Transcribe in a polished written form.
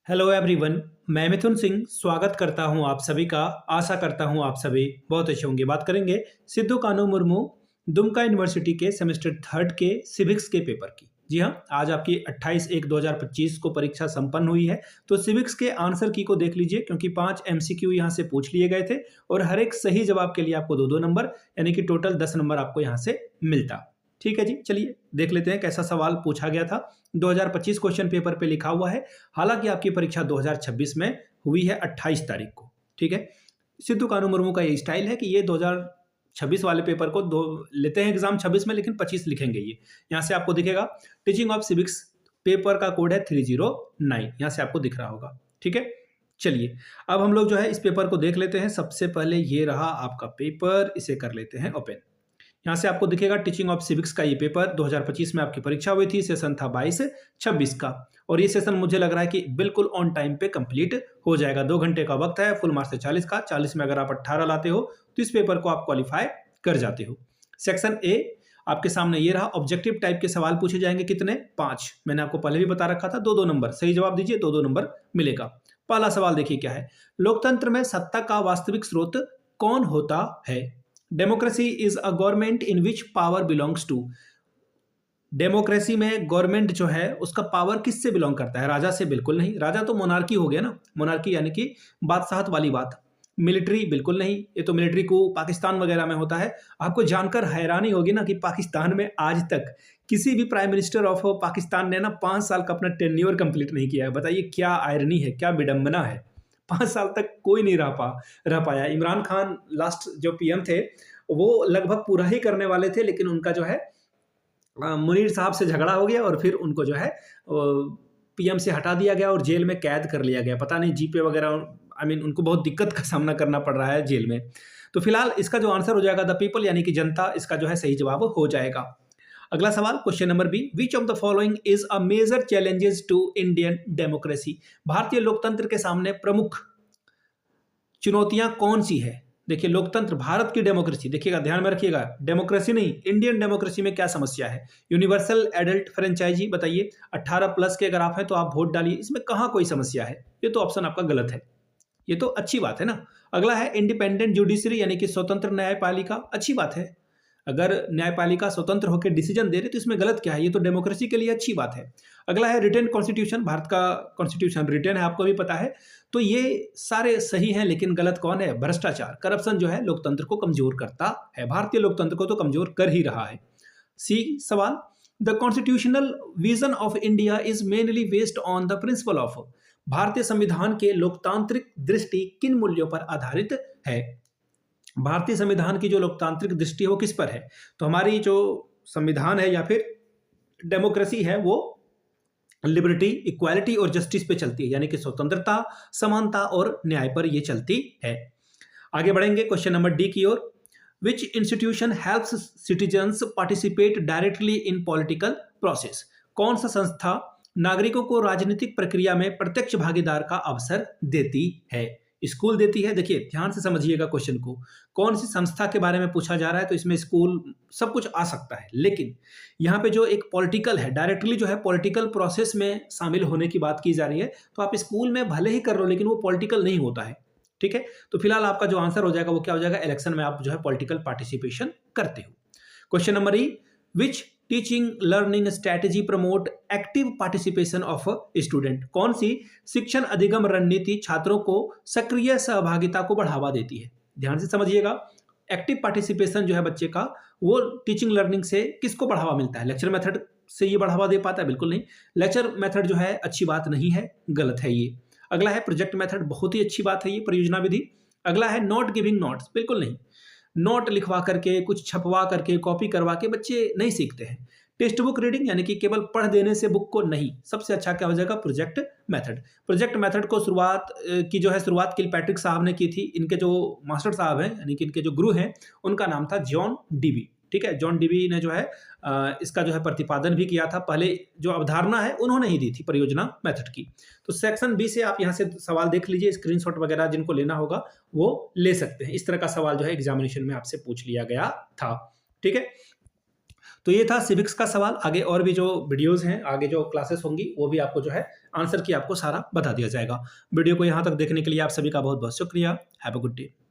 Hello everyone. मैं मिथुन सिंह स्वागत करता हूं आप सभी का। आशा करता हूं आप सभी बहुत अच्छे होंगे। बात करेंगे सिद्धू कान्हू मुर्मू दुमका यूनिवर्सिटी के सेमेस्टर थर्ड के सिविक्स के पेपर की। जी हाँ, आज आपकी 28/1/2025 को परीक्षा संपन्न हुई है। तो सिविक्स के आंसर की को देख लीजिए, क्योंकि 5 एमसीक्यू यहाँ से पूछ लिए गए थे और हर एक सही जवाब के लिए आपको 2-2 नंबर, यानी कि टोटल 10 नंबर आपको यहाँ से मिलता। ठीक है जी, चलिए देख लेते हैं कैसा सवाल पूछा गया था। 2025 क्वेश्चन पेपर पे लिखा हुआ है। हालांकि आपकी परीक्षा 2026 में हुई है 28 तारीख को। ठीक है, सिद्धू कान्हू मुर्मू का ये स्टाइल है कि ये 2026 वाले पेपर को दो लेते हैं एग्जाम 26 में, लेकिन 25 लिखेंगे। ये यहाँ से आपको दिखेगा टीचिंग ऑफ सिविक्स पेपर का कोड है 309, यहाँ से आपको दिख रहा होगा। ठीक है, चलिए अब हम लोग जो है इस पेपर को देख लेते हैं। सबसे पहले ये रहा आपका पेपर, इसे कर लेते हैं ओपन। यहाँ से आपको दिखेगा टीचिंग ऑफ सिविक्स का ये पेपर 2025 में आपकी परीक्षा हुई थी। सेशन था 22-26 का, और ये सेशन मुझे लग रहा है कि बिल्कुल ऑन टाइम पे कंप्लीट हो जाएगा। 2 घंटे का वक्त है, फुल मार्क्स है 40 का। 40 में अगर आप 18 लाते हो तो इस पेपर को आप क्वालिफाई कर जाते हो। सेक्शन ए आपके सामने ये रहा। ऑब्जेक्टिव टाइप के सवाल पूछे जाएंगे, कितने? 5। मैंने आपको पहले भी बता रखा था, 2-2 नंबर। सही जवाब दीजिए, 2-2 नंबर मिलेगा। पहला सवाल देखिए क्या है। लोकतंत्र में सत्ता का वास्तविक स्रोत कौन होता है? Democracy is a government in which power belongs to. Democracy में गवर्नमेंट जो है उसका पावर किससे बिलोंग करता है? राजा से बिल्कुल नहीं। राजा तो मोनार्की हो गया ना, मोनार्की यानी कि बादशाहत वाली बात। मिलिट्री बिल्कुल नहीं, ये तो मिलिट्री को पाकिस्तान वगैरह में होता है। आपको जानकर हैरानी होगी ना कि पाकिस्तान में आज तक किसी भी प्राइम मिनिस्टर ऑफ पाकिस्तान ने ना 5 साल का अपना टेन्योर कंप्लीट नहीं किया है। बताइए क्या आयरनी है, क्या विडंबना है। 5 साल तक कोई नहीं रह पाया। इमरान खान लास्ट जो पीएम थे वो लगभग पूरा ही करने वाले थे, लेकिन उनका जो है मुनीर साहब से झगड़ा हो गया और फिर उनको जो है पीएम से हटा दिया गया और जेल में कैद कर लिया गया। पता नहीं जीपे वगैरह, उनको बहुत दिक्कत का सामना करना पड़ रहा है जेल में। तो फिलहाल इसका जो आंसर हो जाएगा द पीपल, यानी कि जनता, इसका जो है सही जवाब हो जाएगा। अगला सवाल, question number B. Which of the following is a major challenges to Indian democracy. भारतीय लोकतंत्र के सामने प्रमुख चुनौतियां कौन सी है? देखिए, लोकतंत्र, भारत की डेमोक्रेसी, देखिएगा ध्यान में रखिएगा, डेमोक्रेसी नहीं, इंडियन डेमोक्रेसी में क्या समस्या है? यूनिवर्सल एडल्ट फ्रेंचाइजी, बताइए 18 प्लस के अगर आप हैं तो आप वोट डालिए, इसमें कहाँ कोई समस्या है? ये तो ऑप्शन आपका गलत है, ये तो अच्छी बात है ना। अगला है इंडिपेंडेंट जुडिशरी, यानी कि स्वतंत्र न्यायपालिका, अच्छी बात है। अगर न्यायपालिका स्वतंत्र होकर डिसीजन दे रही तो इसमें गलत क्या है? ये तो डेमोक्रेसी के लिए अच्छी बात है। अगला है रिटेन कॉन्स्टिट्यूशन, भारत का कॉन्स्टिट्यूशन रिटेन है, आपको भी पता है। तो ये सारे सही हैं, लेकिन गलत कौन है? भ्रष्टाचार, करप्शन जो है लोकतंत्र को कमजोर करता है। भारतीय लोकतंत्र को तो कमजोर कर ही रहा है। सी सवाल, the constitutional vision of India is mainly based on the principle of. भारतीय संविधान के लोकतांत्रिक दृष्टि किन मूल्यों पर आधारित है? भारतीय संविधान की जो लोकतांत्रिक दृष्टि है वो किस पर है? तो हमारी जो संविधान है या फिर डेमोक्रेसी है वो लिबर्टी, इक्वालिटी और जस्टिस पे चलती है, यानी कि स्वतंत्रता, समानता और न्याय पर ये चलती है। आगे बढ़ेंगे क्वेश्चन नंबर डी की ओर। Which institution helps citizens participate directly in political process. कौन सा संस्था नागरिकों को राजनीतिक प्रक्रिया में प्रत्यक्ष भागीदार का अवसर देती है? स्कूल देती है। देखिए ध्यान से समझिएगा क्वेश्चन को, कौन सी संस्था के बारे में पूछा जा रहा है, तो इसमें स्कूल सब कुछ आ सकता है, लेकिन यहाँ पे जो एक पॉलिटिकल है, डायरेक्टली जो है पॉलिटिकल प्रोसेस में शामिल होने की बात की जा रही है, तो आप स्कूल में भले ही कर लो लेकिन वो पॉलिटिकल नहीं होता है। ठीक है, तो फिलहाल आपका जो आंसर हो जाएगा वो क्या हो जाएगा? इलेक्शन में आप जो है पॉलिटिकल पार्टिसिपेशन करते हो। Question number E, which teaching learning strategy promote active participation of student. कौन सी शिक्षण अधिगम रणनीति छात्रों को सक्रिय सहभागिता को बढ़ावा देती है? ध्यान से समझिएगा, एक्टिव पार्टिसिपेशन जो है बच्चे का, वो टीचिंग लर्निंग से किसको बढ़ावा मिलता है? लेक्चर मेथड से ये बढ़ावा दे पाता है? बिल्कुल नहीं। लेक्चर मेथड जो है अच्छी बात नहीं है, गलत है ये। अगला है प्रोजेक्ट मेथड, बहुत ही अच्छी बात है ये, परियोजना विधि। अगला है नोट गिविंग नोट्स, बिल्कुल नहीं। नोट लिखवा करके, कुछ छपवा करके, कॉपी करवा के बच्चे नहीं सीखते हैं। टेक्स्ट बुक रीडिंग, यानी कि केवल पढ़ देने से बुक को नहीं। सबसे अच्छा क्या हो जाएगा? Project method. प्रोजेक्ट मेथड को शुरुआत किलपैट्रिक साहब ने की थी। इनके जो मास्टर साहब हैं, यानी कि इनके जो गुरु हैं, उनका नाम था जॉन डीवी। ठीक है, जॉन डीवी ने जो है इसका जो है प्रतिपादन भी किया था। पहले जो अवधारणा है उन्होंने ही दी थी परियोजना मेथड की। तो सेक्शन बी से आप यहाँ से सवाल देख लीजिए, स्क्रीनशॉट वगैरह जिनको लेना होगा वो ले सकते हैं। इस तरह का सवाल जो है एग्जामिनेशन में आपसे पूछ लिया गया था। ठीक है, तो ये था सिविक्स का सवाल। आगे और भी जो वीडियोज़ हैं, आगे जो क्लासेस होंगी, वो भी आपको जो है आंसर की आपको सारा बता दिया जाएगा। वीडियो को यहाँ तक देखने के लिए आप सभी का बहुत बहुत शुक्रिया। Have a good day.